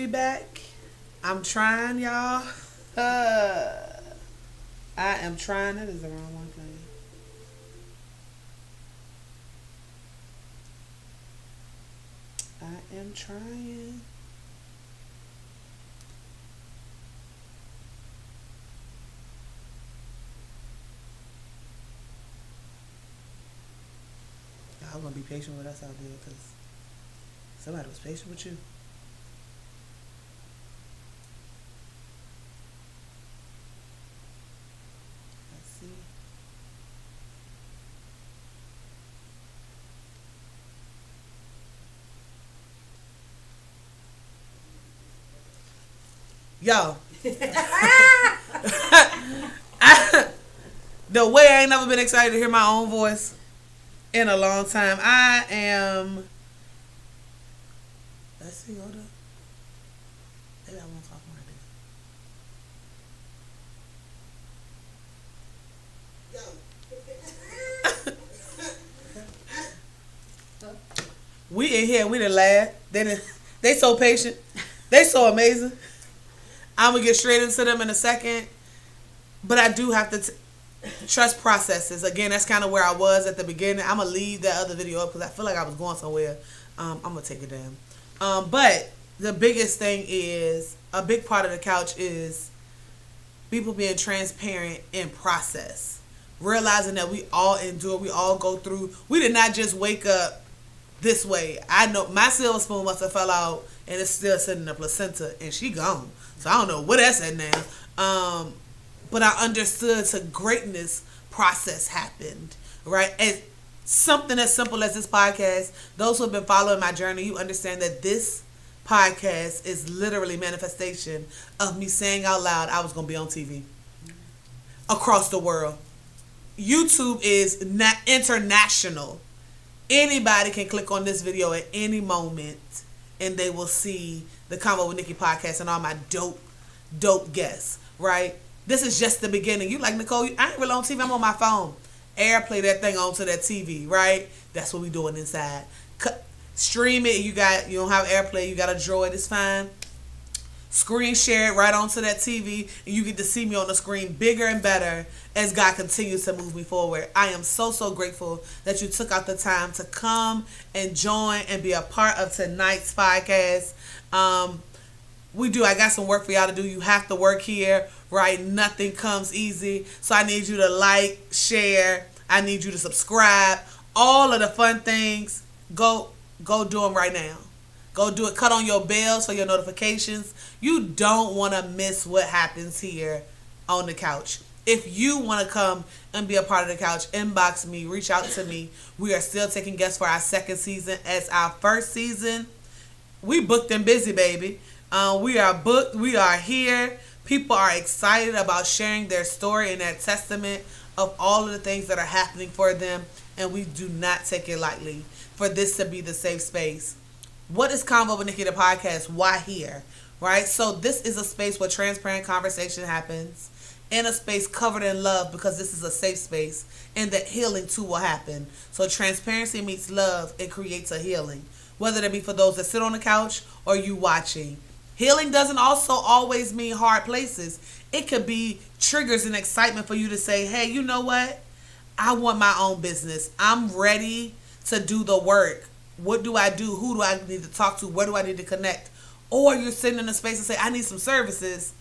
we back. I'm trying, y'all. Uh, I am trying. That is the wrong one thing. I am trying. Y'all gonna be patient with us out there because somebody was patient with you. Let's see. Yo. The way I ain't never been excited to hear my own voice in a long time. I am. Let's see, hold up. Maybe I won't talk more than this. We in here, we done laugh. They so patient. They so amazing. I'm gonna get straight into them in a second. But I do have to trust processes. Again, that's kind of where I was at the beginning. I'm gonna leave that other video up because I feel like I was going somewhere. I'm gonna take it down. But the biggest thing is a big part of the couch is people being transparent in process, realizing that we all endure, we all go through. We did not just wake up this way. I know my silver spoon must have fell out and it's still sitting in the placenta and she gone. So I don't know what that's at now. But I understood to greatness process happened, right? And something as simple as this podcast, those who have been following my journey, you understand that this podcast is literally manifestation of me saying out loud I was going to be on TV across the world. YouTube is not international. Anybody can click on this video at any moment and they will see the Convo with Nikki podcast and all my dope guests, right? This is just the beginning. You like, Nicole, I ain't really on TV. I'm on my phone. Airplay that thing onto that TV, right? That's what we doing inside. Stream it. You don't have Airplay. You got a Droid. It's fine. Screen share it right onto that TV, and you get to see me on the screen bigger and better as God continues to move me forward. I am so grateful that you took out the time to come and join and be a part of tonight's podcast. I got some work for y'all to do. You have to work here, right? Nothing comes easy. So I need you to like, share. I need you to subscribe. All of the fun things, go do them right now. Go do it. Cut on your bells for your notifications. You don't want to miss what happens here on the couch. If you want to come and be a part of the couch, inbox me, reach out to me. We are still taking guests for our second season. As our first season, we booked and busy, baby. We are booked. We are here. People are excited about sharing their story and their testament of all of the things that are happening for them. And we do not take it lightly for this to be the safe space. What is Convo with Nikki, the podcast? Why here? Right? So this is a space where transparent conversation happens in a space covered in love because this is a safe space and that healing too will happen. So transparency meets love. It creates a healing. Whether that be for those that sit on the couch or you watching. Healing doesn't also always mean hard places. It could be triggers and excitement for you to say, hey, you know what? I want my own business. I'm ready to do the work. What do I do? Who do I need to talk to? Where do I need to connect? Or you're sitting in a space and say, I need some services.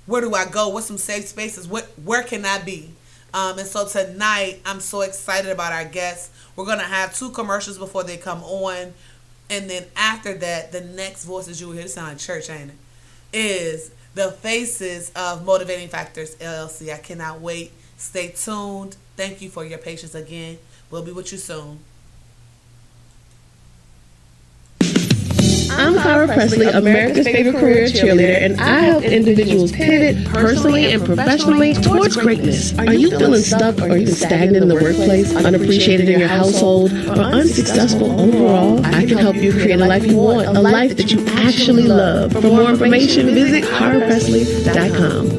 Where do I go? What's some safe spaces? Where can I be? And so tonight, I'm so excited about our guests. We're going to have 2 commercials before they come on. And then after that, the next voices you will hear, this sound like church, ain't it? Is the faces of Motivating Factors LLC. I cannot wait. Stay tuned. Thank you for your patience again. We'll be with you soon. I'm Cara Presley, America's favorite career cheerleader, and I help individuals pivot personally and professionally towards greatness. Are you feeling stuck or even stagnant in the workplace, unappreciated in your household, or unsuccessful overall? I can help you create a life you want, a life that you actually love. For more information, visit carapresley.com.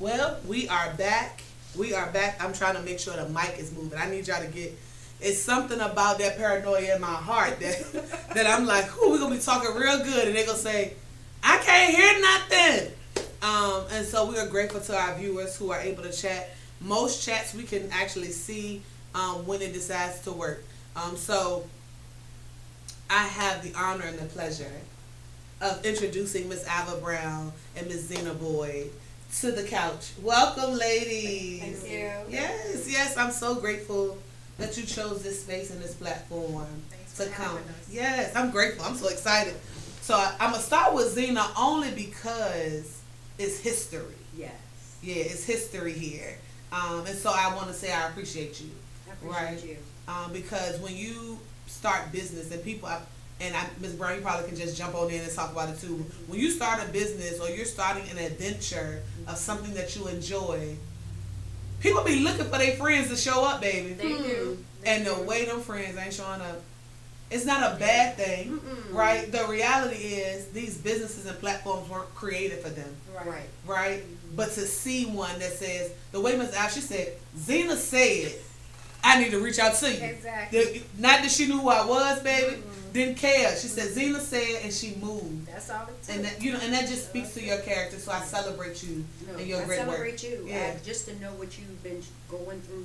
Well, we are back. We are back. I'm trying to make sure the mic is moving. I need y'all to get. It's something about that paranoia in my heart that I'm like, "Who we gonna be talking real good?" And they gonna say, "I can't hear nothing." And so we are grateful to our viewers who are able to chat. Most chats we can actually see when it decides to work. So I have the honor and the pleasure of introducing Miss Ava Brown and Miss Zina Boyd to the couch. Welcome, ladies. Thank you. Yes, yes. I'm so grateful that you chose this space and this platform to come. Yes, I'm grateful. I'm so excited. So I'm gonna start with Zina only because it's history. Yes. Yeah, it's history here. And so I want to say I appreciate you. I appreciate you. Because when you start business and people, Ms. Brown, you probably can just jump on in and talk about it too. When you start a business or you're starting an adventure of something that you enjoy, people be looking for their friends to show up, baby. They do. And the way them friends ain't showing up, it's not a bad thing, right? The reality is these businesses and platforms weren't created for them. Right. Right? But to see one that says, the way Ms. Al, she said, Zina said, I need to reach out to you. Exactly. Not that she knew who I was, baby. Didn't care. She said, Zina said, and she moved. That's all it took. And that, and that just speaks to your character. So I celebrate you and your great work. I celebrate you. Yeah. Just to know what you've been going through,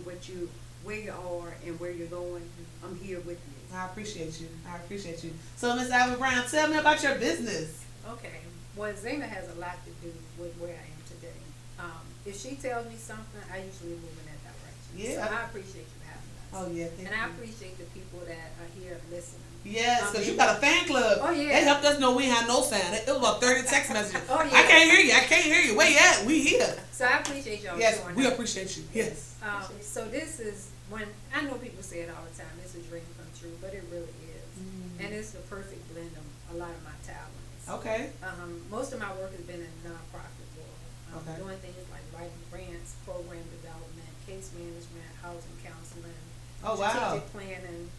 where you are and where you're going. I'm here with you. I appreciate you. I appreciate you. So Miss Ava Brown, tell me about your business. Okay. Well, Zina has a lot to do with where I am today. If she tells me something, I usually move in that direction. Yeah. So I appreciate you having us. Oh yeah, thank And you. I appreciate the people that are here listening. Yes, because you got a fan club. Oh, yeah. They helped us know we ain't had no sound. It was about 30 text messages. Oh, yeah. I can't hear you. I can't hear you. Where you at? We here. So I appreciate y'all Yes, showing we up. appreciate you. Yes. So this is when I know people say it all the time. It's a dream come true, but it really is, and it's the perfect blend of a lot of my talents. Okay. Most of my work has been in the nonprofit world, Okay. doing things like writing grants, program development, case management, housing counseling, Oh, wow. strategic planning,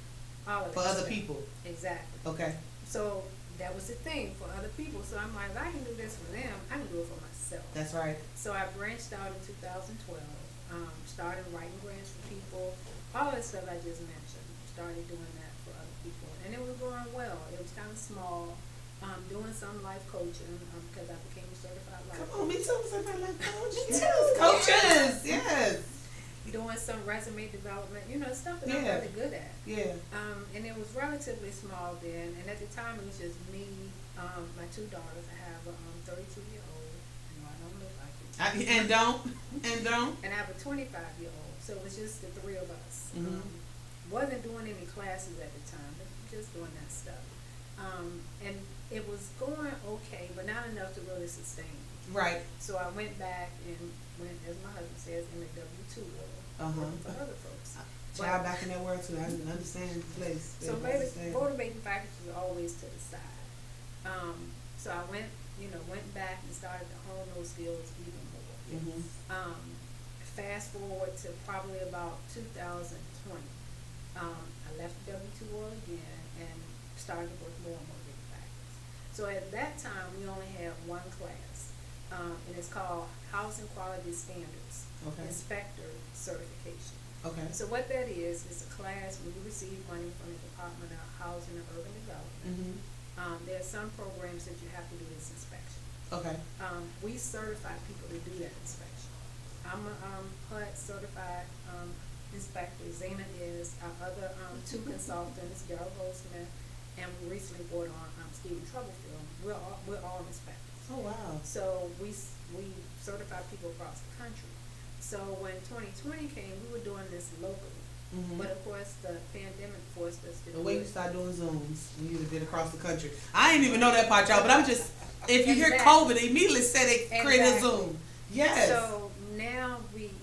all of For that other stuff. people. Exactly. Okay. So that was the thing for other people. So I'm like, if I can do this for them, I can do it for myself. That's right. So I branched out in 2012, started writing grants for people, all that stuff I just mentioned. Started doing that for other people, and it was going well. It was kind of small. Doing some life coaching because I became a certified life Come on, me too. Certified life coach. Yes. Yes, coaches. Yes. doing some resume development, stuff that Yeah. I'm really good at. Yeah. And it was relatively small then, and at the time it was just me, my two daughters. I have a 32-year-old, I don't look like it. And don't. And I have a 25-year-old, so it was just the three of us. Mhm. Wasn't doing any classes at the time, but just doing that stuff. And it was going okay, but not enough to really sustain me. Right. So I went back and went, as my husband says, in the W-2 world, working for other folks. Child back in that world too. I didn't understand the place. So motivating factors was always to the side. So I went back and started to hone those skills even more. Mhm. Fast forward to probably about 2020. I left the W-2 world again and started to work more on motivating factors. So at that time, we only had one class, and it's called Housing Quality Standards Okay. Inspector Certification. Okay. So what that is a class when you receive money from the Department of Housing and Urban Development. Mhm. There are some programs that you have to do this inspection. Okay. We certify people to do that inspection. I'm a HUD certified inspector. Zina is. Our other two consultants, Gerald Goldsmith, and we recently brought on Stephen Troublefield. We're all inspectors. Oh wow. So we certify people across the country. So when 2020 came, we were doing this locally. Mhm. But of course, the pandemic forced us to The do way you it. start doing Zooms, you did across the country. I didn't even know that part, y'all. But I'm just, if you hear Exactly. COVID, they immediately said they created a Exactly. Zoom. Yes. So now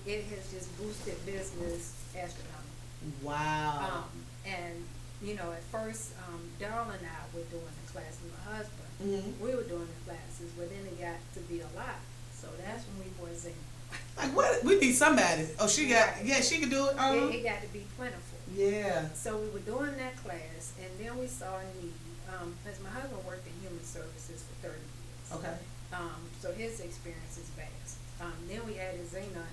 it has just boosted business astronomically. Wow. And at first, Daryl and I were doing the class with my husband. Mhm. We were doing the classes, but then it got to be a lot. So that's when we brought Zina. Like what? We need somebody. Oh, she got. Right. Yeah, she can do it. It got to be plentiful. Yeah. So we were doing that class, and then we saw a need. Because my husband worked in human services for 30 years. Okay. So his experience is vast. Then we added Zina.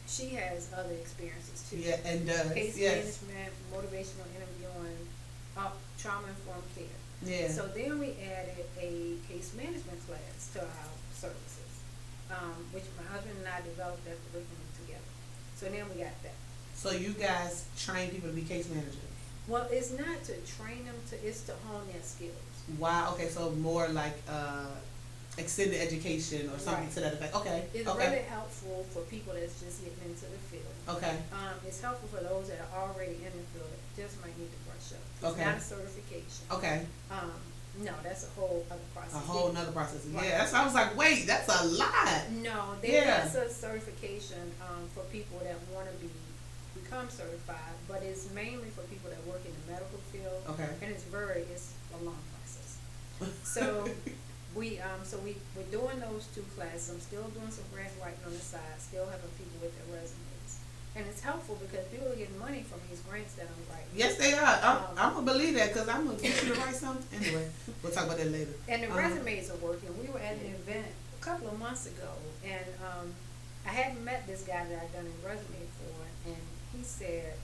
She has other experiences too. Yeah, and does. Case Yes. management, motivational interviewing, trauma informed care. Yeah. So then we added a case management class to our services, which my husband and I developed that curriculum together. So then we got that. So you guys train people to be case managers. Well, it's not to train them it's to hone their skills. Wow. Okay. So more like extended education or something Right. to that effect. Okay. It's Okay. really helpful for people that's just getting into the field. Okay. It's helpful for those that are already in the field that just might need to brush up. It's Okay. not a certification. Okay. No, that's a whole other process. A whole nother process. Right. Yeah. That's. I was like, wait, that's a lot. No, there Yeah. is a certification for people that want to become certified, but it's mainly for people that work in the medical field. Okay. And it's a long process. So we're doing those two classes. I'm still doing some grant writing on the side, still having people with their resumes. And it's helpful because people are getting money from these grants that I'm writing. Yes, they are. I'm gonna believe that because I'm gonna get you to write something. Anyway, we'll talk about that later. And the resumes are working. We were at an event a couple of months ago, and I hadn't met this guy that I'd done a resume for, and he said,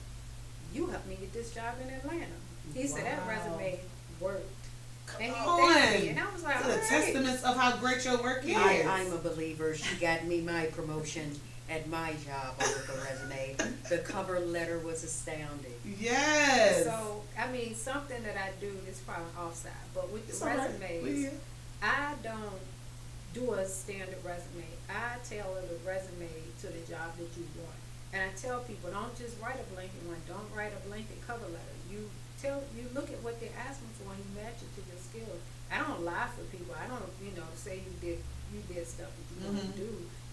"You helped me get this job in Atlanta." He said that Wow. resume worked. And he Come thanked me, on. and I was like, It's a "All right." testament of how great your work is. I'm a believer. She got me my promotion at my job with a resume. The cover letter was astounding. Yes. So, I mean, something that I do is probably offside, but with the It's all right. resumes, Yeah. I don't do a standard resume. I tailor the resume to the job that you want. And I tell people, don't just write a blanket one. Don't write a blanket cover letter. You look at what they're asking for and you match it to your skills. I don't lie for people. I don't, say you did stuff that you want to do,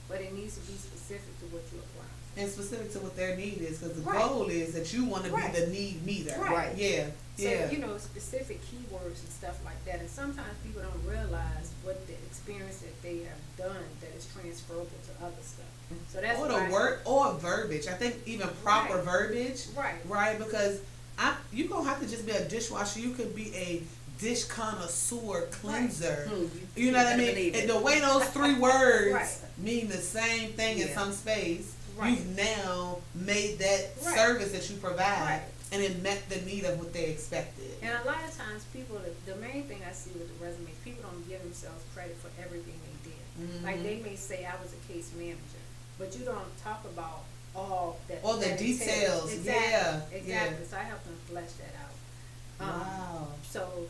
but it needs to be specific to what you apply. And specific to what their need is, because the Right. goal is that you want to Right. be the need meter. Right. Yeah. So, Yeah. specific keywords and stuff like that. And sometimes people don't realize what the experience that they have done that is transferable to other stuff. So that's Or why the word or verbiage. I think even proper Right. verbiage. Right. Right. Because you don't have to just be a dishwasher. You could be a dish connoisseur cleanser. You know what I mean? believe And it. the way those three words Right. mean the same thing in Yeah. some space, Right. you've now made that Right. service that you provide, Right. and it met the need of what they expected. And a lot of times people, the main thing I see with the resumes, people don't give themselves credit for everything they did. Mhm. Like they may say I was a case manager, but you don't talk about all that. All the that entails. details. Exactly. Yeah. Exactly. Yeah. So I help them flesh that out. Wow. So,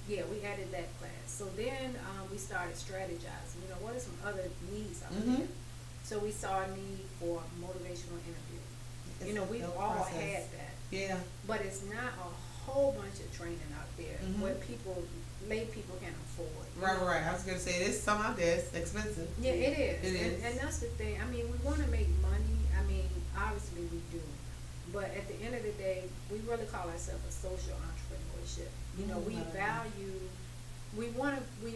yeah, we added that class. So then we started strategizing. What are some other needs out Mhm. there? So we saw a need for motivational interview. It's a We've dope all process. had that. Yeah. But it's not a whole bunch of training out there Mhm. what lay people can afford. Right. I was gonna say there's some out there. It's expensive. Yeah, it is. It is. And that's the thing. I mean, we want to make money. I mean, obviously we do. But at the end of the day, we really call ourselves a social entrepreneurship. We value, we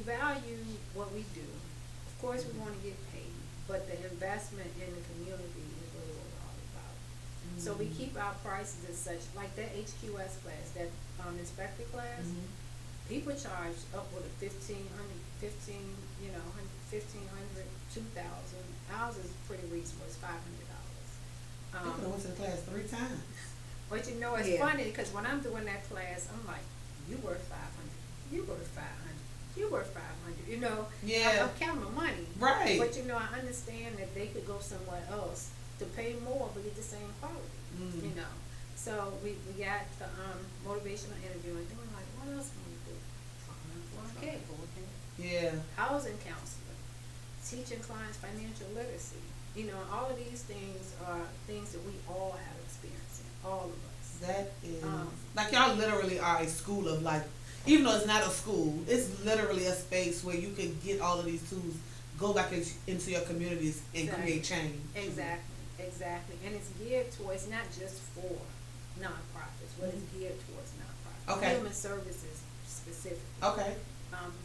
value what we do. Of course, we want to get paid, but the investment in the community is really what we're all about. So we keep our prices as such, like that HQS class, that inspector class. People charge upward of $1,500, $1,500, $2,000. Ours is pretty reasonable. It's $500. I could have went to the class 3 times. But it's Yeah. funny because when I'm doing that class, I'm like, you worth 500. You worth 500. You worth 500. Yeah. I'm counting my money. Right. But I understand that they could go somewhere else to pay more but get the same quality. So we got the motivational interview, and then we're like, what else can we do? Okay. Yeah. Housing counseling, teaching clients financial literacy. All of these things are things that we all have experience in, all of us. That is Um, y'all literally are a school of even though it's not a school, it's literally a space where you can get all of these tools, go back into your communities and Exactly. create change. Exactly. And it's geared towards not just for nonprofits, but it's geared towards nonprofits. Okay. Human services specifically. Okay.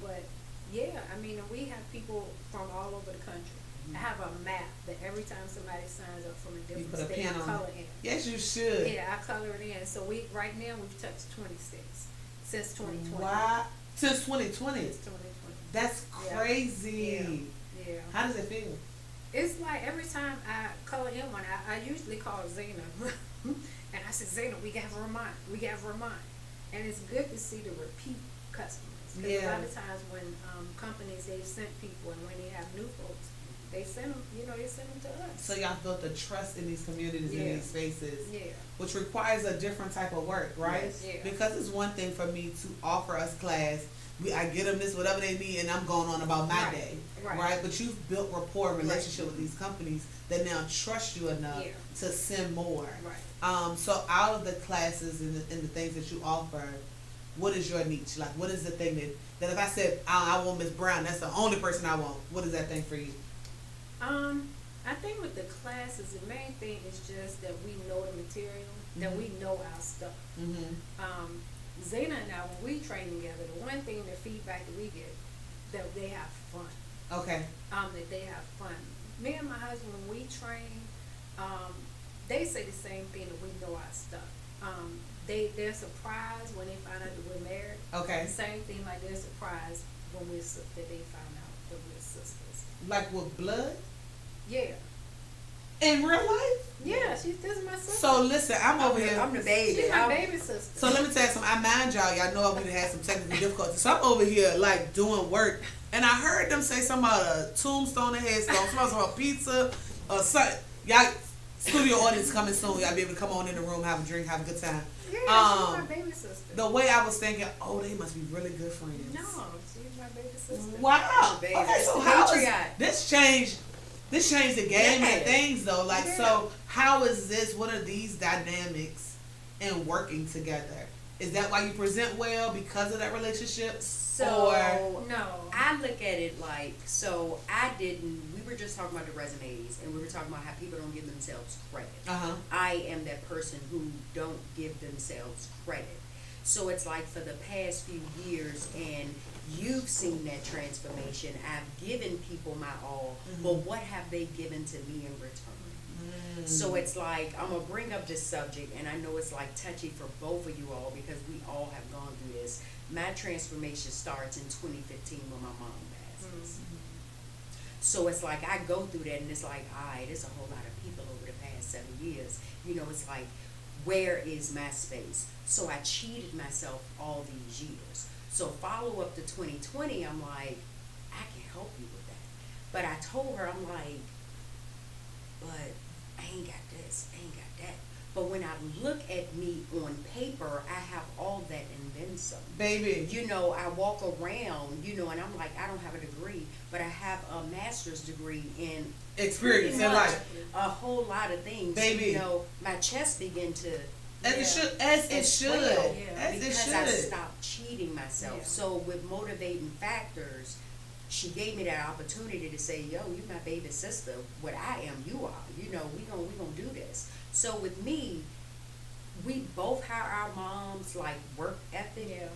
But yeah, I mean, we have people from all over the country. I have a map that every time somebody signs up from a You different put a state, pin I on color it. in. Yes, you should. Yeah, I color it in. So right now we've touched 20 states since 2020. Why? Since 2020. Since 2020. That's Yeah. crazy. Yeah. How does it feel? It's like every time I call in one, I usually call Zina, and I said, Zina, we got to remind. And it's good to see the repeat customers. Because a lot of times when companies, they've sent people, and when they have new folks, they send them, they send them to us. So y'all built a trust in these communities, in these spaces, Yeah. which requires a different type of work, right? Yes. Yeah. Because it's one thing for me to offer us class, I get them this, whatever they need, and I'm going on about my day, right? But you've built rapport and relationship with these companies that now trust you enough to send more. Right. So out of the classes and the things that you offer, what is your niche? Like, what is the thing that if I said, I want Miss Brown, that's the only person I want, what is that thing for you? I think with the classes, the main thing is just that we know the material, that we know our stuff. Zena and I, when we train together, the one thing, the feedback that we get, that they have fun. Okay. That they have fun. Me and my husband, when we train, they say the same thing, that we know our stuff. They're surprised when they find out that we're married. Okay. Same thing, like they're surprised when that they find out that we're sisters. Like with blood? Yeah. In real life? Yeah, this is my sister. So listen, I'm over here. I'm the baby. She's my baby sister. So let me tell you something. I mind y'all know we had some technical difficulties. So I'm over here like doing work, and I heard them say something about a tombstone and headstone, something about pizza or something. Y'all, studio audience coming soon. Y'all be able to come on in the room, have a drink, have a good time. Yeah, she's my baby sister. The way I was thinking, they must be really good friends. No, she's my baby sister. Wow. Baby. Okay, so how is this changed? This changed the game and things though. Like, so how is this? What are these dynamics in working together? Is that why you present well because of that relationship? So no, I look at it like, we were just talking about the resumes, and we were talking about how people don't give themselves credit. I am that person who don't give themselves credit. So it's like for the past few years, and you've seen that transformation. I've given people my all, but what have they given to me in return? So it's like, I'm going to bring up this subject, and I know it's like touchy for both of you all because we all have gone through this. My transformation starts in 2015 when my mom passes. So it's like I go through that, and it's like, there's a whole lot of people over the past 7 years. It's like, where is my space? So I cheated myself all these years. So follow up to 2020, I'm like, I can help you with that. But I told her, I'm like, but I ain't got this, I ain't got that. But when I look at me on paper, I have all that and then some. Baby. I walk around, and I'm like, I don't have a degree, but I have a master's degree in experience in life. A whole lot of things. Baby. My chest began to As it should. As it should. I stopped cheating myself. Yeah. So with motivating factors, she gave me that opportunity to say, yo, you my baby sister. What I am, you are. We gonna do this. So with me, we both have our moms like work ethic. Yeah.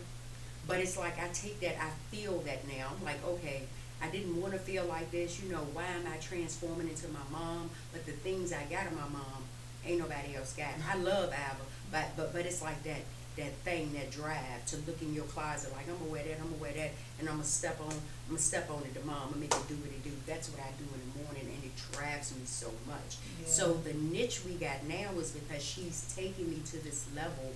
But it's like I take that, I feel that now. I'm like, okay, I didn't want to feel like this. Why am I transforming into my mom? But the things I got in my mom, ain't nobody else got. I love Ava, but it's like that thing, that drive to look in your closet like, I'm gonna wear that, and I'm gonna step on it to mom and make it do what it do. That's what I do in the morning, and it drives me so much. Yeah. So the niche we got now is because she's taking me to this level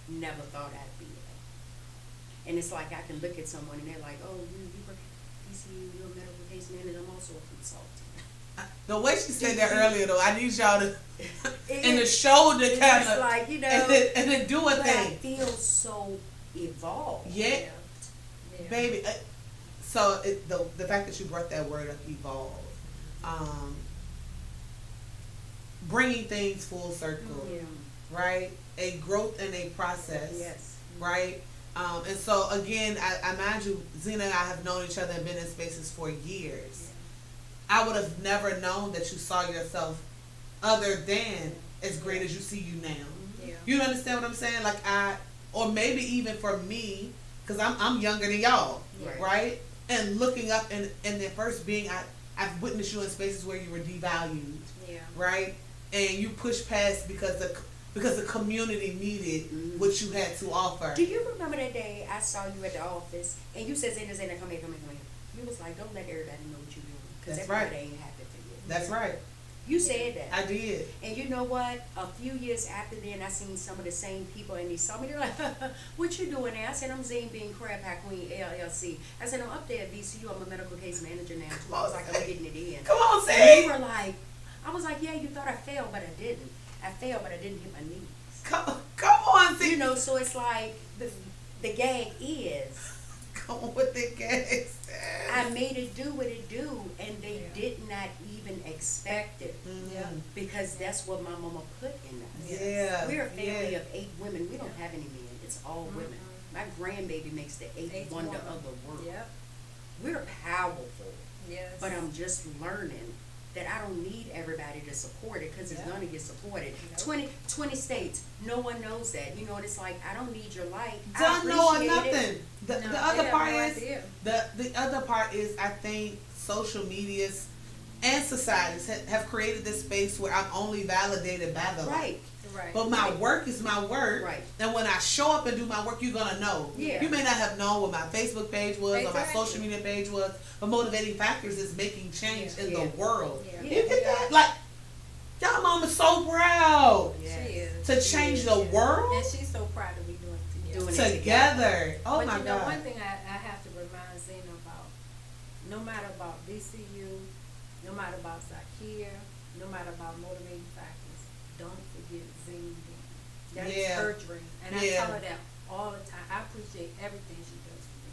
never thought I'd be at. And it's like I can look at someone and they're like, oh, you work at PCU, you're a medical case manager, I'm also a consultant. The way she said that earlier, though, I need y'all to in the shoulder kind of, like, and then do a thing. I feel so evolved. Yeah. Baby. So the fact that you brought that word up, evolve, bringing things full circle, right? A growth and a process, right? And so again, I mind you, Zina and I have known each other and been in spaces for years. I would have never known that you saw yourself other than as great as you see you now. Yeah. You understand what I'm saying? Like or maybe even for me, because I'm younger than y'all, right? And looking up and then first being, I've witnessed you in spaces where you were devalued, right? And you pushed past because the community needed what you had to offer. Do you remember that day I saw you at the office and you said, Zina, come here. You was like, don't let everybody know what you're doing. Because everybody ain't happy for you. That's right. You said that. I did. And you know what? A few years after then, I seen some of the same people, and they saw me. They're like, "What you doing there?" I said, "I'm Zane being Crab Pack Queen LLC." I said, "I'm up there at VCU. I'm a medical case manager now too." I was like, "I'm getting it in." Come on, And say. they were like, I was like, "Yeah, you thought I failed, but I didn't. I failed, but I didn't hit my knees." Come on, see. You know, so it's like the gag is. Come on with the gas. I made it do what it do, and they did not even expect it. Yeah. Because that's what my mama put in us. Yeah. We're a family yeah. of 8 women. We don't have any men. It's all women. My grandbaby makes the eighth wonder of the world. Yep. We're powerful, Yes. but I'm just learning that I don't need everybody to support it because it's Yeah. going to get supported. Yep. 20 states, no one knows that. You know, it's like, I don't need your light. I Don't know or appreciate it. nothing. The No, other they part have no is idea. the other part is I think social medias and societies have created this space where I'm only validated by the Right. like. Right. But my work is my work. Right. And when I show up and do my work, you're gonna know. Yeah. You may not have known what my Facebook page was or my Exactly. social media page was, but Motivating Factors is making change in Yeah. the world. Yeah. You get that? Like, y'all mama's so proud Yes. She is. to She change is, the yeah. world And she's so proud that we doing it together. Doing it together. Oh But my you know, God. one thing I have to remind Zena about, no matter about VCU, no matter about Zakia, no matter about Motivating Factors, don't forget Zena. That's Yeah. her dream. And I Yeah. tell her that all the time. I appreciate everything she does for me.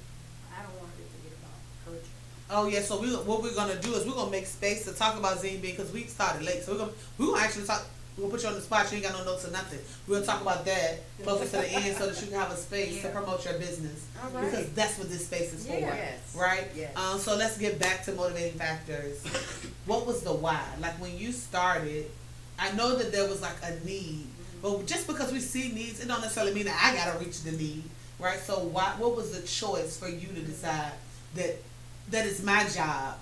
I don't want her to forget about her dream. Oh yeah, so what we're gonna do is we're gonna make space to talk about Zine because we started late. So we're gonna actually talk. We're gonna put you on the spot. You ain't got no notes or nothing. We're gonna talk about that closer to the end so that you can have a space to Yeah. promote your business All right. because that's what this space is for, Yes. right? Yes. So let's get back to Motivating Factors. What was the why? Like when you started, I know that there was like a need, but just because we see needs, it don't necessarily mean that I gotta reach the need, right? So what was the choice for you to decide that is my job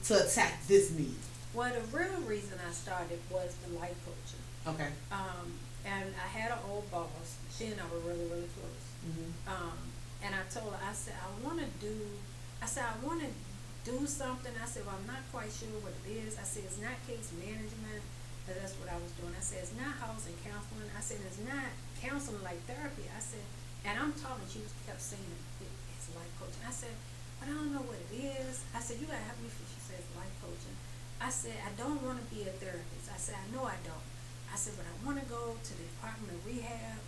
to attack this need? Well, the real reason I started was the life coaching. Okay. And I had an old boss. She and I were really, really close. And I told her, I said, I want to do something. I said, well, I'm not quite sure what it is. I said, it's not case management, because that's what I was doing. I said, it's not housing counseling. I said, it's not counseling like therapy. I said, and I'm talking, she kept saying it's life coaching. I said, but I don't know what it is. I said, you got to help me. She says life coaching. I said, I don't want to be a therapist. I said, I know I don't. I said, but I want to go to the Department of Rehab,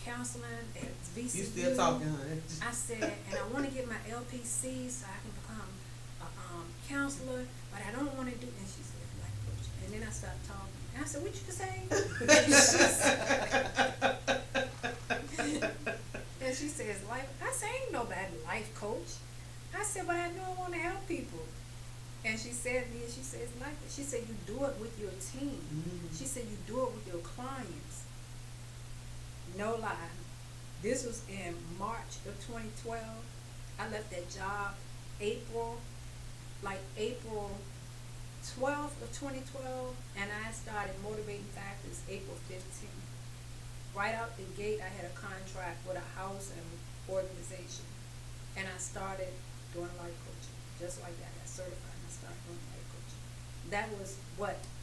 counseling at VCU. You still talking, honey? I said, and I want to get my LPC so I can become a counselor, but I don't want to do. And she said, life coaching. And then I started talking. And I said, what you say? And she says, life. I said, ain't nobody life coach. I said, but I know I want to help people. And she said to me, she says, like that. She said, you do it with your team. She said, you do it with your clients. No lie. This was in March of 2012. I left that job April 12th of 2012, and I started Motivating Factors April 15th. Right out the gate, I had a contract with a house and organization, and I started doing life coaching, just like that. I got certified and I started doing life coaching. That was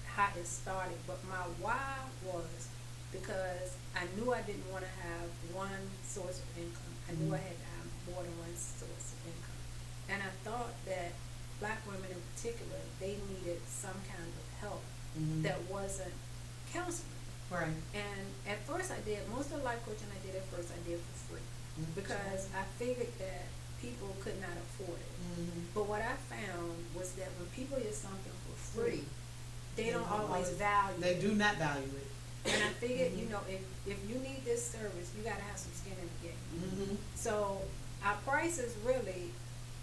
how it started, but my why was because I knew I didn't want to have one source of income. I knew I had to have more than one source of income, and I thought that Black women in particular, they needed some kind of help that wasn't counseling. Right. And at first most of the life coaching I did for free because I figured that people could not afford it. But what I found was that when people get something for free, they don't always value They it. do not value it. And I figured, if you need this service, you got to have some skin in the game. So our prices really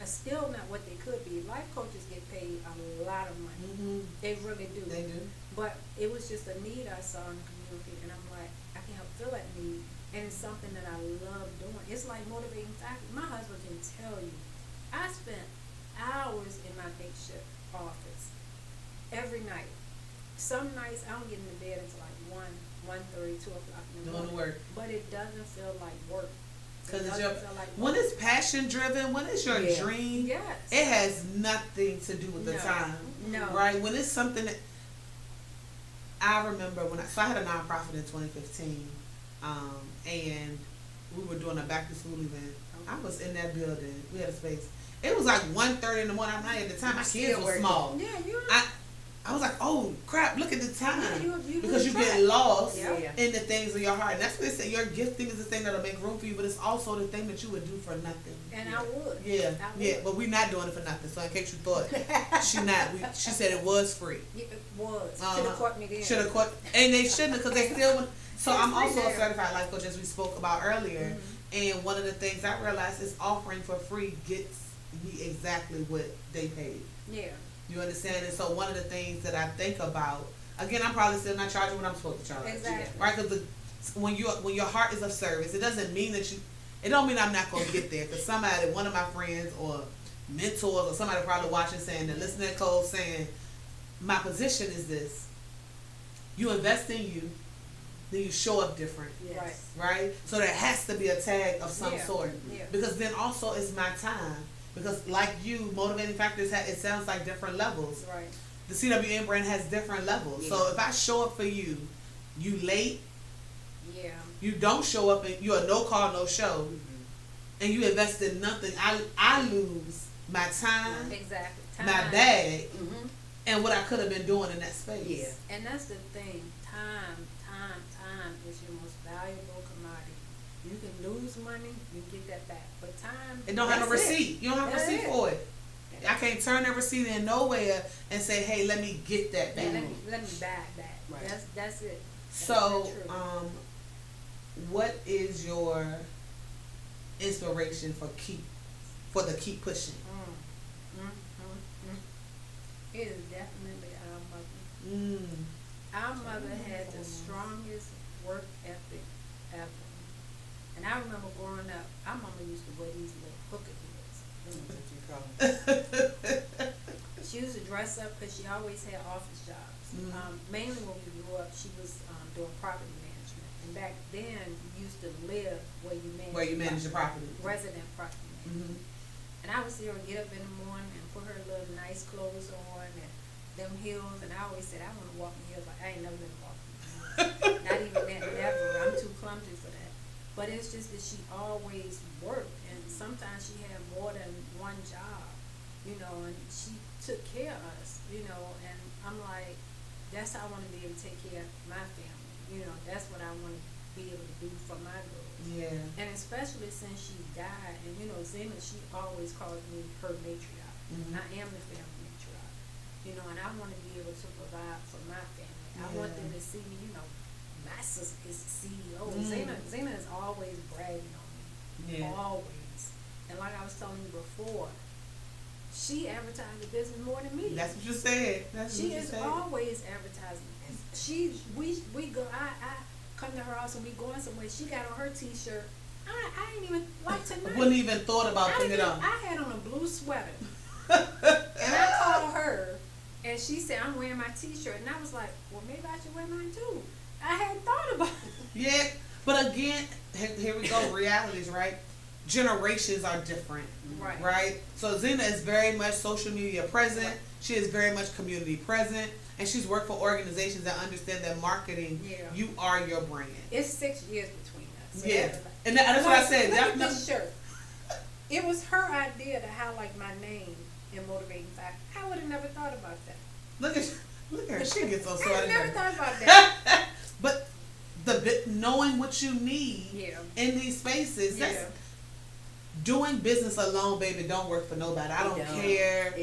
are still not what they could be. Life coaches get paid a lot of money. They really do. They do. But it was just a need I saw in the community, and I'm like, I can help fill that need, and it's something that I love doing. It's like Motivating Factors. My husband can tell you, I spent hours in my makeshift office every night. Some nights I don't get into bed until like 1:30, 2 o'clock in the Doing morning. the work. But it doesn't feel like work. Because It it's doesn't feel like when work. it's passion driven, when it's your Yeah. dream, Yes. it has nothing to do with the No. time. No. Right? When it's something that I remember so I had a nonprofit in 2015, and we were doing a back to school event. I was in that building. We had a space. It was like 1:30 in the morning. At the time my kids were small. Yeah, I was like, oh crap! Look at the time, you because you get lost Yeah. in the things of your heart. And that's what they say. Your gifting is the thing that'll make room for you, but it's also the thing that you would do for nothing. And I would. Yeah, I would. yeah, but we're not doing it for nothing. So in case you thought, she said it was free. Yeah, it was. Should have caught me there. Should have caught, and they shouldn't, because they still want. So I'm free also a there. certified life coach, as we spoke about earlier. And one of the things I realized is offering for free gets me exactly what they paid. Yeah. You understand? And so one of the things that I think about, again, I'm probably still not charging what I'm supposed to charge. Exactly. Right? Because when your heart is of service, it doesn't mean that it don't mean I'm not going to get there. Because one of my friends or mentors or somebody probably watching saying, the listening code saying, my position is this: you invest in you, then you show up different. Yes. Right? So there has to be a tag of some sort. Yeah. Because then also it's my time. Because like you, motivating factors, it sounds like different levels. Right. The CWN brand has different levels. Yeah. So if I show up for you, you late, Yeah. you don't show up, and you're a no call, no show, and you invest in nothing, I lose my time, Exactly. my bag, Mm-hmm. and what I could have been doing in that space. Yeah. And that's the thing. Time is your most valuable commodity. You can lose money, you get that back. But time, It don't have no that's it. receipt. You don't have a That's receipt it. for it. I can't turn that receipt in nowhere and say, hey, let me get that back. Yeah, let me buy that. Right. That's it. That's So, the truth. what is your inspiration for the keep pushing? It is definitely our mother. Mm. Our mother had the strongest work ethic ever. And I remember growing up, our mama used to wear these little hooker heels. She used to dress up because she always had office jobs. Mainly when we grew up, she was doing property management. And back then, you used to live where you manage your property. resident property management. And I would see her get up in the morning and put her little nice clothes on and them heels. And I always said, I want to walk in heels. Like, I ain't never been walking in heels. Not even that, never. I'm too clumsy for that. But it's just that she always worked. And sometimes she had more than one job, and she took care of us, and I'm like, that's how I want to be able to take care of my family. That's what I want to be able to do for my girls. Yeah. And especially since she died, and Zina, she always called me her matriarch. I am the family matriarch. And I want to be able to provide for my family. I want them to see me, my sister is CEO. Zina is always bragging on me. Yeah. Always. And like I was telling you before, she advertised the business more than me. That's what you said. She is always advertising. We go. I come to her house and we going somewhere. She got on her T-shirt. I ain't even like tonight. Wouldn't even thought about putting it on. I had on a blue sweater, and I called her, and she said I'm wearing my T-shirt, and I was like, well, maybe I should wear mine too. I hadn't thought about it. Yeah, but again, here we go. Realities, right? Generations are different. Right? So Zina is very much social media present. Right. She is very much community present. And she's worked for organizations that understand that marketing, you are your brand. It's 6 years between us. So yeah. And that's what I said. Look at this shirt. It was her idea to highlight my name in Motivating Factor. I would have never thought about that. Look at her. She gets so sweaty. I never thought about that. But knowing what you need in these spaces, that's doing business alone, baby, don't work for nobody. I don't care. I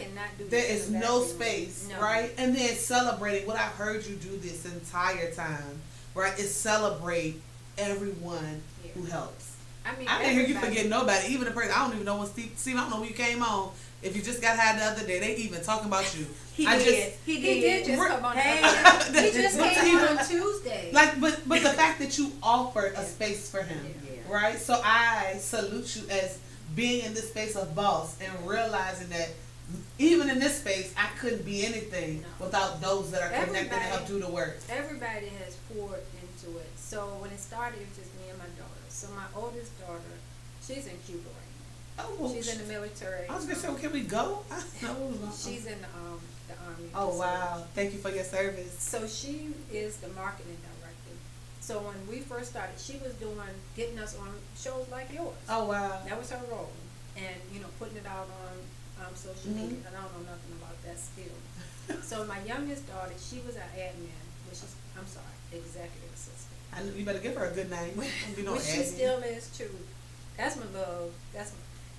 cannot do this. There is no space, right? And then celebrating what I've heard you do this entire time, right? Is celebrate everyone who helps. I didn't hear you forget nobody, even the person. I don't even know when Steve. I don't know when you came on. If you just got hired the other day, they even talking about you. He did just come on. He just came on Tuesday. But the fact that you offered a space for him. Right? So I salute you as being in this space of boss and realizing that even in this space, I couldn't be anything without those that are connected and help do the work. Everybody has poured into it. So when it started, it was just me and my daughter. So my oldest daughter, she's in Cuba right now. Oh, well, She's in the military. I was gonna say, well, can we go? No. She's in the army. Oh wow! Thank you for your service. So she is the marketing director. So when we first started, she was getting us on shows like yours. Oh wow! That was her role, and putting it out on social media. And I don't know nothing about that still. So my youngest daughter, she was our admin, executive assistant. I know you better give her a good name. Which she still is too. That's my love.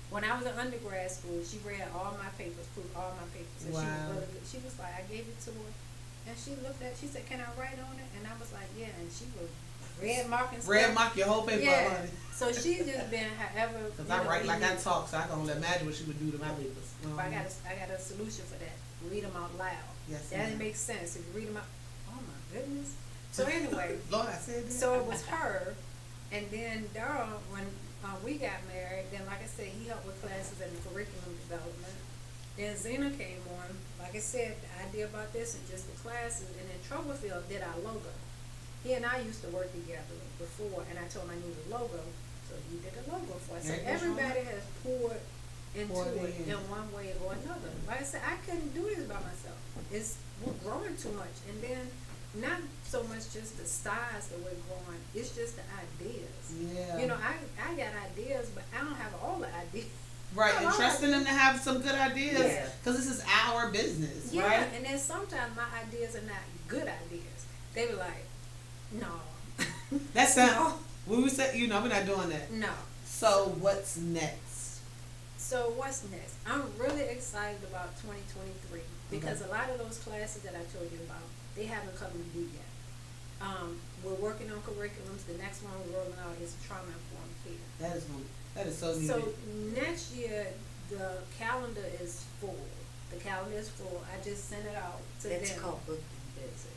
When I was in undergrad school, she read all my papers, proved all my papers, and she was really good. She was like, I gave it to her, and she looked at. She said, "Can I write on it?" And I was like, "Yeah." And she was red marking stuff. Red mark your whole paper, yeah. honey. So she's just been however. Because I write like I talk, so I can only imagine what she would do to my papers. I got a solution for that. Read them out loud. Yes, that didn't make sense. If you read them out, oh my goodness. So anyway, Lord, I said that. So it was her, and then Daryl, when we got married, then like I said, he helped with classes and curriculum development. Then Zina came on, like I said, the idea about this and just the classes, and then Troublefield did our logo. He and I used to work together before, and I told him I needed a logo, so he did a logo for us. So everybody has poured into it in one way or another. Like I said, I couldn't do this by myself. We're growing too much, and then not so much just the size that we're growing, it's just the ideas. Yeah. I got ideas, but I don't have all the ideas. Right, and trusting them to have some good ideas, because this is our business, right? Yeah, and then sometimes my ideas are not good ideas. They were like, no. That's not, we said, we're not doing that. No. So what's next? So what's next? I'm really excited about 2023 because a lot of those classes that I told you about, they haven't come to be yet. We're working on curriculums. The next one we're rolling out is trauma-informed care. That is so neat. So next year, the calendar is full. I just sent it out to them. That's called book visit.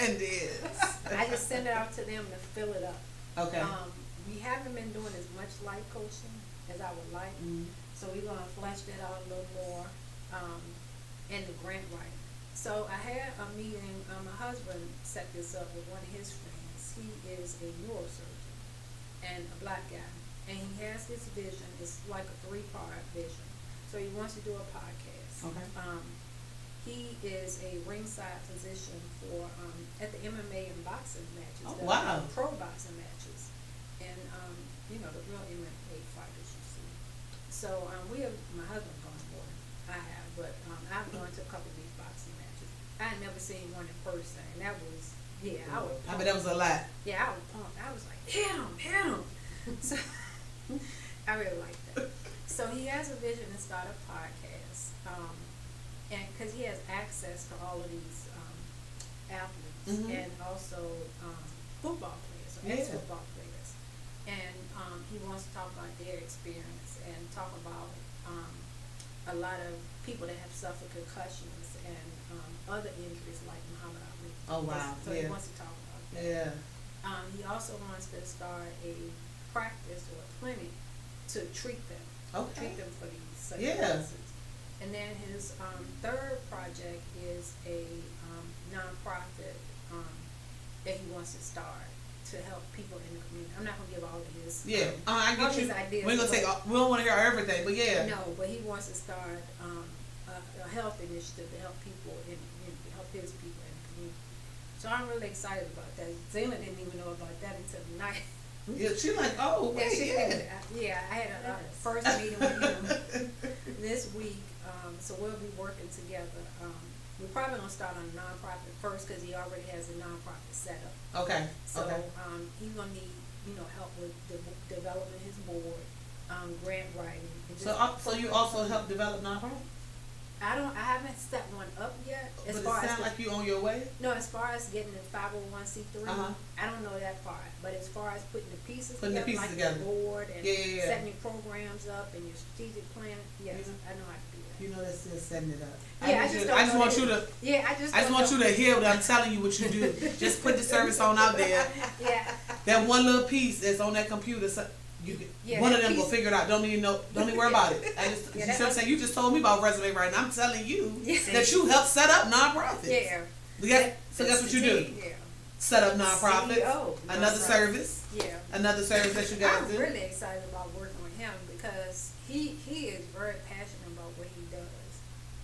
And it is. I just send it out to them to fill it up. Okay. We haven't been doing as much life coaching as I would like. So we're going to flesh that out a little more. And the grant writing. So I had a meeting, my husband set this up with one of his friends. He is a neurosurgeon and a black guy. And he has this vision, it's like a 3-part vision. So he wants to do a podcast. Okay. He is a ringside physician for, at the MMA and boxing matches. Oh, wow. Pro boxing matches. And, the real MMA fighters you see. So my husband's gone more than I have, but I've gone to a couple of these boxing matches. I had never seen one in person, and that was, I bet that was a lot. Yeah, I was pumped. I was like, hit him. So, I really like that. So he has a vision to start a podcast, and because he has access to all of these athletes and also football players, ex-football players, and he wants to talk about their experience and talk about a lot of people that have suffered concussions and other injuries like Muhammad Ali. Oh wow! So he wants to talk about that. Yeah. He also wants to start a practice or a clinic to treat them. Okay. Treat them for these illnesses. And then his third project is a nonprofit that he wants to start to help people in the community. I'm not gonna give all of his I get you. Ideas, we don't want to hear everything, but no, but he wants to start a health initiative to help people help his people in the community. So I'm really excited about that. Zina didn't even know about that until tonight. Yeah, she's like, oh, wait, I had a first meeting with him this week, so we'll be working together. We're probably going to start on a nonprofit first because he already has a nonprofit set up. Okay. So he's going to need, help with developing his board, grant writing. So you also help develop nonprofit? I haven't set one up yet. But it sounds like you on your way? No, as far as getting the 501c3, I don't know that part. But as far as putting the pieces together, the board and setting your programs up and your strategic plan, yes, I know how to do that. That's just setting it up. Yeah, I just want you to. Yeah, I just want you to hear what I'm telling you. What you do, just put the service on out there. Yeah. That one little piece that's on that computer. So one of them will figure it out. Don't even worry about it. You see what I'm saying? You just told me about resume writing. I'm telling you that you help set up nonprofits. Yeah. So that's what you do. Yeah. Set up nonprofits. CEO, another service. Yeah. Another service that you guys do. I'm really excited about working with him because he is very passionate about what he does,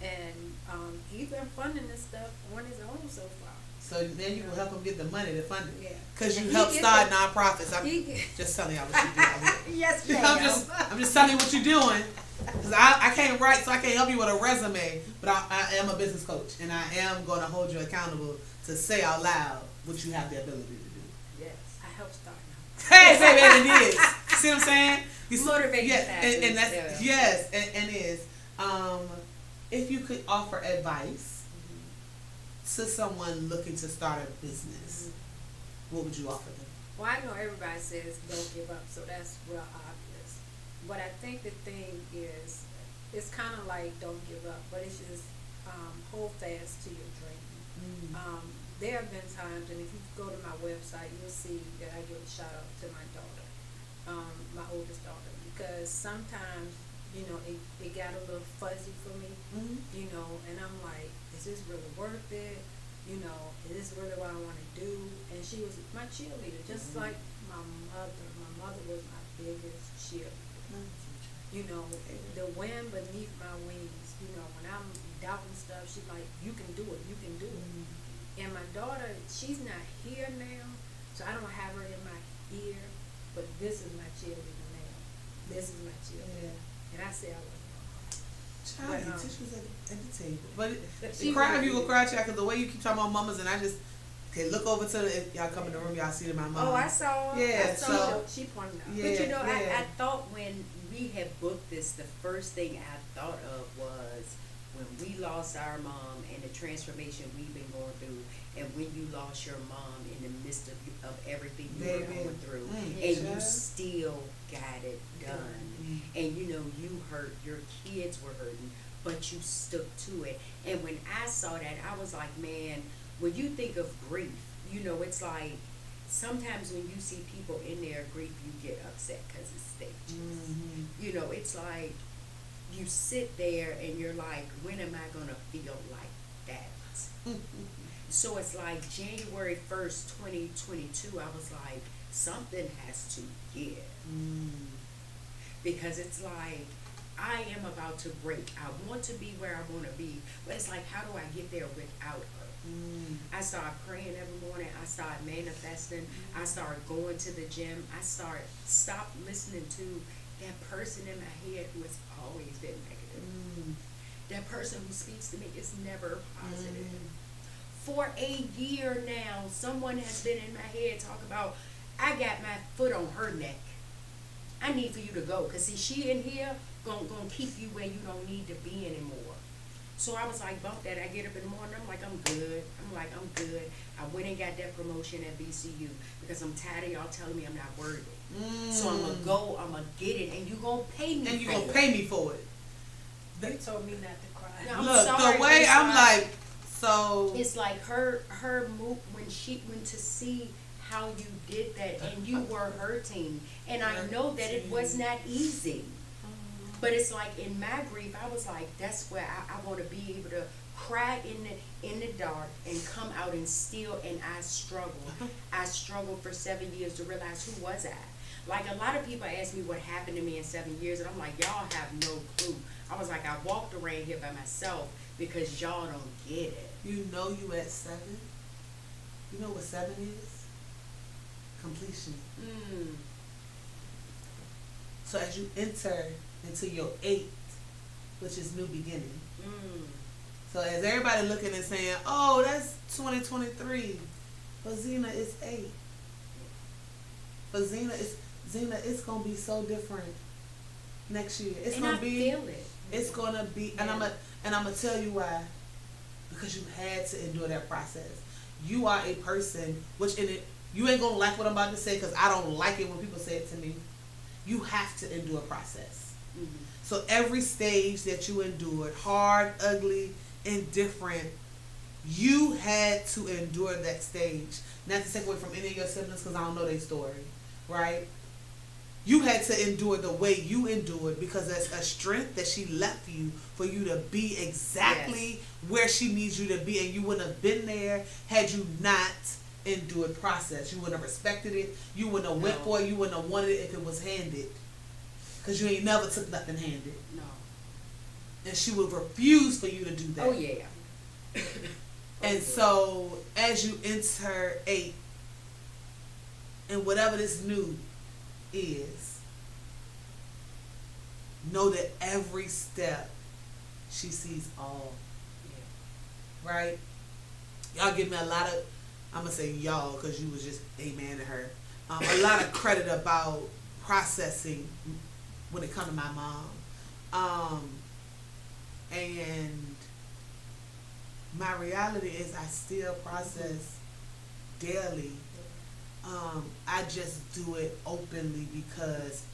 and he's been funding this stuff on his own so far. So then you will help him get the money to fund it. Yeah. Because you And help he start gets nonprofits. I'm he- just telling y'all what you do out here. Yes, ma'am. I'm just telling you what you're doing. Because I can't write, so I can't help you with a resume. But I am a business coach. And I am going to hold you accountable to say out loud what you have the ability to do. Yes. I help start now. Hey, baby, and it is. See what I'm saying? Motivating yeah, factors, and that's, yeah. yes, and is. If you could offer advice to someone looking to start a business, what would you offer them? Well, I know everybody says don't give up, so that's real obvious. But I think the thing is, it's kind of like don't give up, but it's just hold fast to your dream. There have been times, and if you go to my website, you'll see that I give a shout out to my daughter, my oldest daughter, because sometimes, you know, it got a little fuzzy for me, you know, and I'm like, is this really worth it? You know, is this really what I want to do? And she was my cheerleader, just like my mother. My mother was my biggest cheerleader. You know, the wind beneath my wings, you know, when I'm doubting stuff, she's like, you can do it, you can do it. And my daughter, she's not here now, so I don't have her in my ear, but this is my cheerleader now. This is my cheerleader. And I say I love her. Child, your tissues at the table. But She cry if really you will is. cry, child, because the way you keep talking about mamas, and I just can look over to the, if y'all come in the room, y'all see that my mom. Oh, I saw her. Yeah, I saw her. so- She pointed out. Yeah. But you know, yeah. I thought when we had booked this, the first thing I thought of was when we lost our mom and the transformation we've been going through, and when you lost your mom in the midst of everything you were Baby. going through, and Yes. you still got it done. And you know, you hurt, your kids were hurting, but you stuck to it. And when I saw that, I was like, man, when you think of grief, you know, it's like sometimes when you see people in their grief, you get upset because it's stages. You know, it's like you sit there and you're like, when am I going to feel like that? So it's like January 1st, 2022, I was like, something has to give. Because it's like, I am about to break. I want to be where I want to be, but it's like, how do I get there without her? I started praying every morning. I started manifesting. I started going to the gym. I stopped listening to that person in my head who has always been negative. That person who speaks to me is never positive. For a year now, someone has been in my head talk about, I got my foot on her neck. I need for you to go. Because see, she in here gonna keep you where you don't need to be anymore. So I was like, bump that. I get up in the morning, I'm like, I'm good. I'm good. I went and got that promotion at BCU because I'm tired of y'all telling me I'm not worthy. So I'm going to go, I'm going to get it, and you going to pay me And you for gonna it. pay me for it. They told me not to cry. No, I'm Look, sorry, the way but I'm it's like, so It's like her move when she went to see how you did that and you were hurting. And I know that it was not easy. But it's like in my grief, I was like, that's where I want to be able to cry in the dark and come out and still, and I struggled. I struggled for 7 years to realize who was I. Like a lot of people ask me what happened to me in 7 years, and I'm like, y'all have no clue. I was like, I walked around here by myself because y'all don't get it. you know you at 7. You know what 7 is? Completion. So as you enter into your 8th, which is new beginning. So as everybody looking and saying, oh, that's 2023. For Zina, it's 8. For Zina, it's gonna be so different next year. It's And gonna I be feel it. It's gonna be, and I'm gonna tell you why. Because you had to endure that process. You are a person, which in it, you ain't gonna like what I'm about to say because I don't like it when people say it to me. You have to endure a process. So every stage that you endured, hard, ugly, indifferent, you had to endure that stage. Not to take away from any of your siblings because I don't know their story, right? You had to endure the way you endured because that's a strength that she left you for you to be exactly where she needs you to be, and you wouldn't have been there had you not endured process. You wouldn't have respected it. You wouldn't have went for it. You wouldn't have wanted it if it was handed. because you ain't never took nothing handed. No. And she would refuse for you to do that. Oh yeah. And so as you enter 8, and whatever this new is, know that every step she sees all. Yeah. Right? Y'all give me a lot of, I'm going to say y'all because you was just amen to her. A lot of credit about processing when it comes to my mom. And my reality is I still process daily. I just do it openly because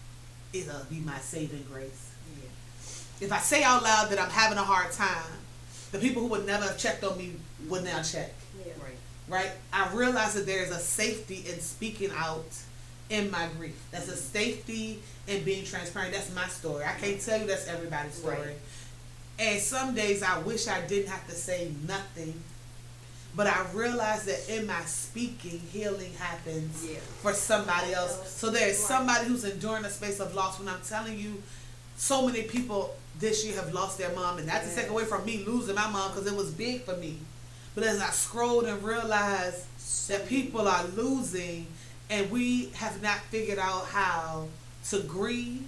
it'll be my saving grace. Yeah. If I say out loud that I'm having a hard time, the people who would never have checked on me would now check. Yeah. Right. Right? I realize that there's a safety in speaking out in my grief. That's a safety in being transparent. That's my story. I can't tell you that's everybody's story. Right. And some days I wish I didn't have to say nothing. But I realize that in my speaking, healing happens for somebody else. So there's somebody who's enduring a space of loss. When I'm telling you, so many people this year have lost their mom. And not to take away from me losing my mom, because it was big for me. But as I scrolled and realized that people are losing, and we have not figured out how to grieve,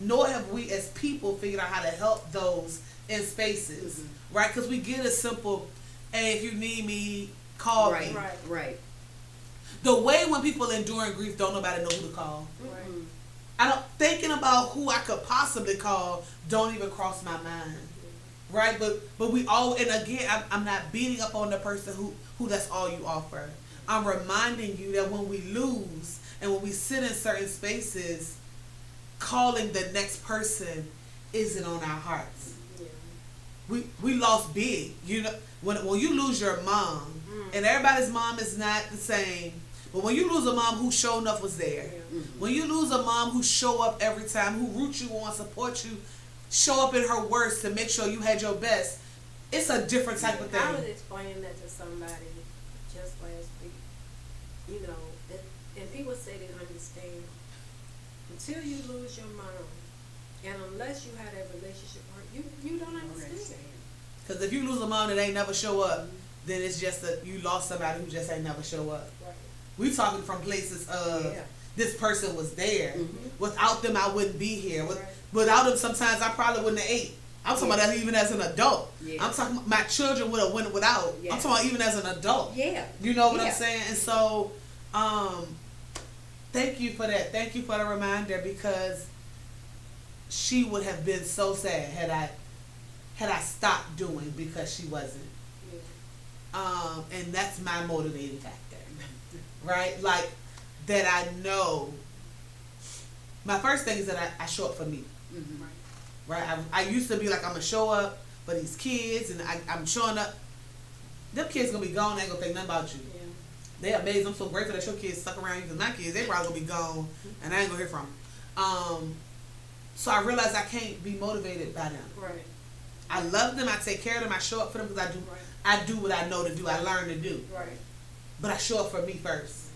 nor have we as people figured out how to help those in spaces, right? Because we get a simple, hey, if you need me, call me. Right. The way when people enduring grief, don't nobody know who to call. Right. I don't, thinking about who I could possibly call don't even cross my mind. Right? But we all, and again, I'm not beating up on the person who that's all you offer. I'm reminding you that when we lose and when we sit in certain spaces, calling the next person isn't on our hearts. Yeah. We lost big. You know, when you lose your mom, and everybody's mom is not the same, but when you lose a mom who sure enough was there, when you lose a mom who show up every time, who root you on, support you, show up in her worst to make sure you had your best, it's a different type of thing. I was explaining that to somebody just last week. You know, and people say they understand. Until you lose your mom, and unless you had that relationship with her, you don't understand. Because if you lose a mom that ain't never show up, then it's just that you lost somebody who just ain't never show up. Right. We talking from places of this person was there. Without them, I wouldn't be here. Without them, sometimes I probably wouldn't have ate. I'm talking about that even as an adult. I'm talking about my children would have went without. I'm talking about even as an adult. You know what I'm saying? And so, thank you for that. Thank you for the reminder, because she would have been so sad had I stopped doing because she wasn't. And that's my motivating factor. Right? Like, that I know. My first thing is that I show up for me. Right? I used to be like, I'm going to show up for these kids, and I'm showing up. Them kids going to be gone. They ain't going to think nothing about you. They're amazing. I'm so grateful that your kids stuck around you, because my kids, they probably going to be gone, and I ain't going to hear from them. So I realized I can't be motivated by them. Right. I love them. I take care of them. I show up for them because I do what I know to do. I learn to do. Right. But I show up for me first.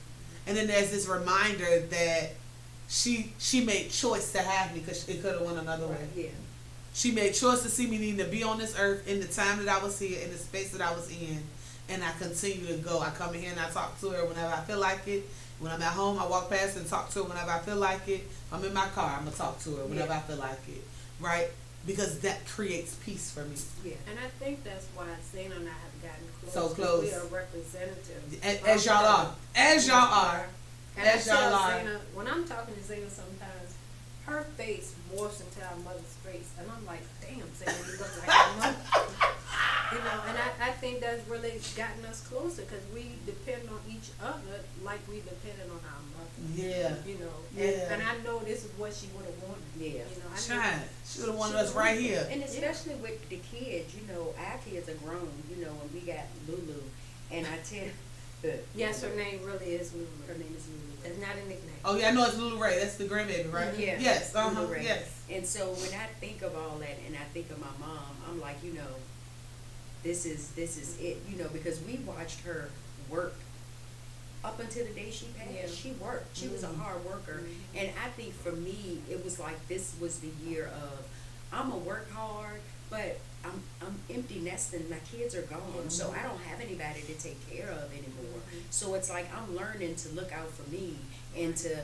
And then there's this reminder that she made choice to have me, because it could have went another way. Yeah. She made choice to see me needing to be on this earth in the time that I was here, in the space that I was in. And I continue to go. I come in here and I talk to her whenever I feel like it. When I'm at home, I walk past and talk to her whenever I feel like it. If I'm in my car, I'm going to talk to her whenever I feel like it. Right? Because that creates peace for me. Yeah. And I think that's why Zina and I have gotten close. So close. We are representatives. As y'all are. As y'all are. And as y'all are. Zina, when I'm talking to Zina sometimes, her face morphs into our mother's face. And I'm like, damn, Zina, you look like your mother. You know, and I think that's really gotten us closer, because we depend on each other like we depended on our mother. Yeah. You know, and I know this is what she would have wanted. Yeah. You know, she would have wanted us right here. And especially with the kids, you know, our kids are grown, you know, and we got Lulu. And I tell yes, her name really is Lulu. Her name is Lulu. It's not a nickname. Oh, yeah, I know it's Lulu Ray. That's the grandbaby, right? Yeah. Yes. Lulu Ray. Yes. And so when I think of all that, and I think of my mom, I'm like, you know, this is it, you know, because we watched her work up until the day she passed, Yeah. she worked. She was a hard worker. And I think for me, it was like this was the year of, I'm going to work hard, but I'm empty nesting. My kids are gone, so I don't have anybody to take care of anymore. So it's like I'm learning to look out for me and to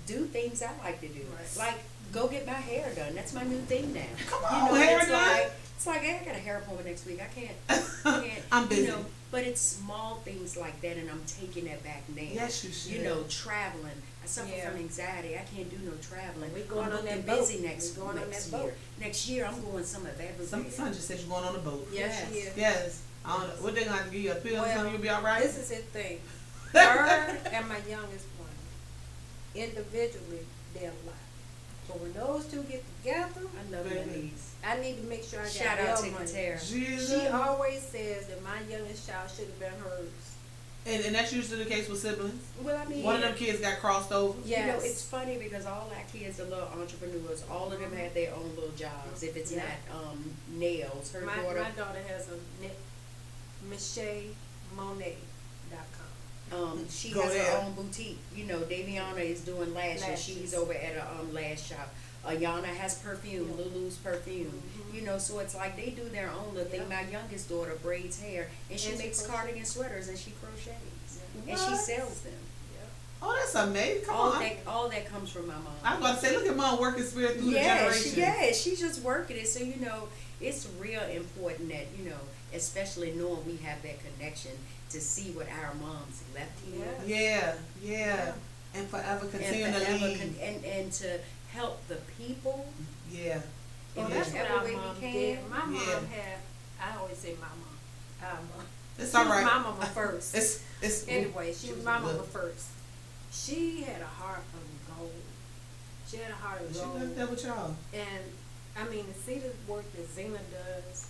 do things I like to do. Right. Like go get my hair done. That's my new thing now. Come on, hair done? It's like hey, I got a hair appointment next week. I can't. I'm busy. You know, but it's small things like that, and I'm taking that back now. Yes, you should. You know, traveling. I suffer Yeah. from anxiety. I can't do no traveling. We going I'm on that busy boat. next We going on next that year. boat. Next year, I'm going some of everything. Son just said you're going on a boat. Yes, she is. Yes. I don't know. What they gonna have to give you a pill or something? You'll be all right. This is his thing. Her and my youngest one, individually, they're alive. But when those two get together, I love Baby. my niece. I need to make sure I got Shout out to their money. Katara. Jesus. She always says that my youngest child should have been hers. And that's usually the case with siblings. Well, I mean, One of them kids got crossed over. Yes. you know, it's funny because all our kids are little entrepreneurs. All of them have their own little jobs. If it's Yeah. not nails, her My daughter. daughter has a MichelleMonet.com. She Go has there. her own boutique. You know, Daviana is doing lashes. Lashes. She's over at a lash shop. Ayana has perfume, Lulu's perfume. You know, so it's like they do their own little thing. Yep. My youngest daughter braids hair, and she And she makes crochets. cardigan sweaters, and she crochets, Yeah. and she What? sells them. Oh, that's amazing. Come on. All that comes from my mom. I was about to say, look at mom working spirit through the generations. She's just working it. So, you know, it's real important that, you know, especially knowing we have that connection to see what our moms left here. Yeah. And forever continue And to forever lead. and to help the people. Yeah. Well, in that's what whichever our way mom we can. did. My mom Yeah. had, I always say my mom. Our mom. It's She all was right. my mama first. It's Anyway, she was my mama good. first. She had a heart of gold. She had a heart of She gold. left that with y'all. And I mean, to see the work that Zina does,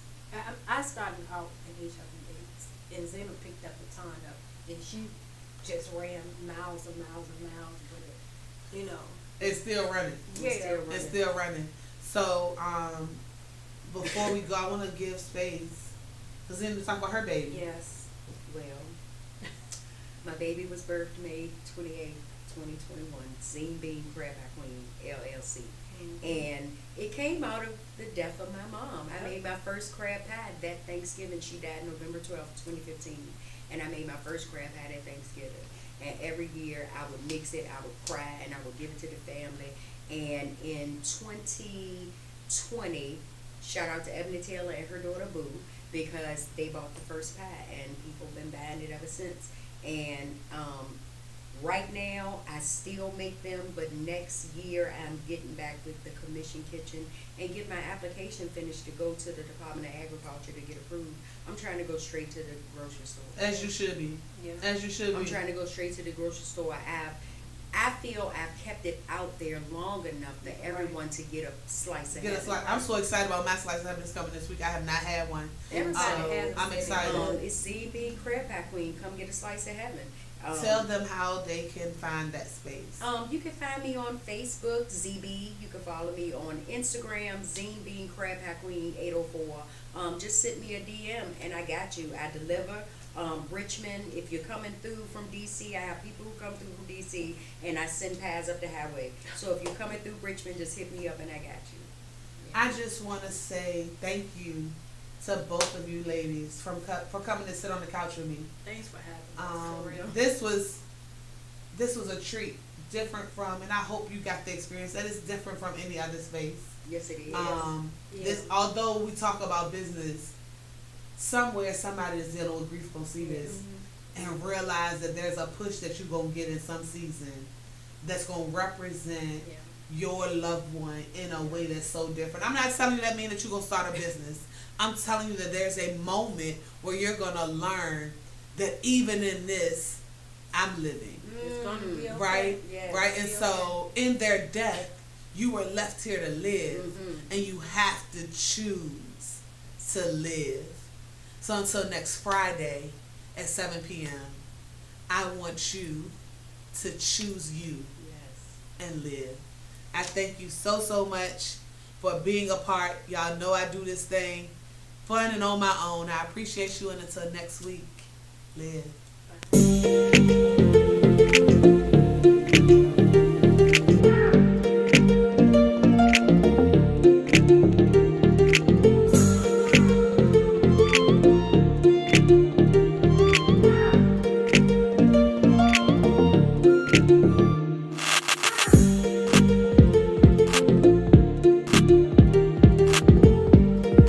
I started out in HIV/AIDS, and Zina picked up the baton up, and she just ran miles and miles and miles with it. You know. It's still running. Yeah. It's still running. So, before we go, I want to give space. Because then we talk about her baby. Yes. Well, my baby was birthed May 28th, 2021. Zine Bean Crab Queen, LLC. And it came out of the death of my mom. I made my first crab pie that Thanksgiving. She died November 12th, 2015. And I made my first crab pie at Thanksgiving. And every year I would mix it, I would fry, and I would give it to the family. And in 2020, shout out to Ebony Taylor and her daughter Boo, because they bought the first pie, and people been buying it ever since. And right now, I still make them, but next year I'm getting back with the commission kitchen and get my application finished to go to the Department of Agriculture to get approved. I'm trying to go straight to the grocery store. As you should be. Yeah. As you should I'm be. trying to go straight to the grocery store. I feel I've kept it out there long enough for everyone to get a slice of Get us heaven. like, I'm so excited about my slice of heaven that's coming this week. I have not had one. Everybody has I'm it. excited. It's ZB Crab Pie Queen. Come get a slice of heaven. Tell them how they can find that space. You can find me on Facebook, ZB. You can follow me on Instagram, Zine Bean Crab Pie Queen 804. Just send me a DM and I got you. I deliver. Richmond, if you're coming through from DC, I have people who come through from DC and I send pies up the highway. So if you're coming through Richmond, just hit me up and I got you. I just want to say thank you to both of you ladies for coming to sit on the couch with me. Thanks for having us. For real. This was a treat, different from, and I hope you got the experience that is different from any other space. Yes, it is. This, although we talk about business, somewhere somebody is dealing with grief gonna see this and realize that there's a push that you're gonna get in some season that's gonna represent your loved one in a way that's so different. I'm not telling you that means that you're gonna start a business. I'm telling you that there's a moment where you're gonna learn that even in this, I'm living. It's gonna be okay. Right? Yes. Right? And so in their death, you were left here to live, and you have to choose to live. So until next Friday at 7 p.m., I want you to choose you and live. I thank you so, so much for being a part. Y'all know I do this thing fun and on my own. I appreciate you, and until next week, live.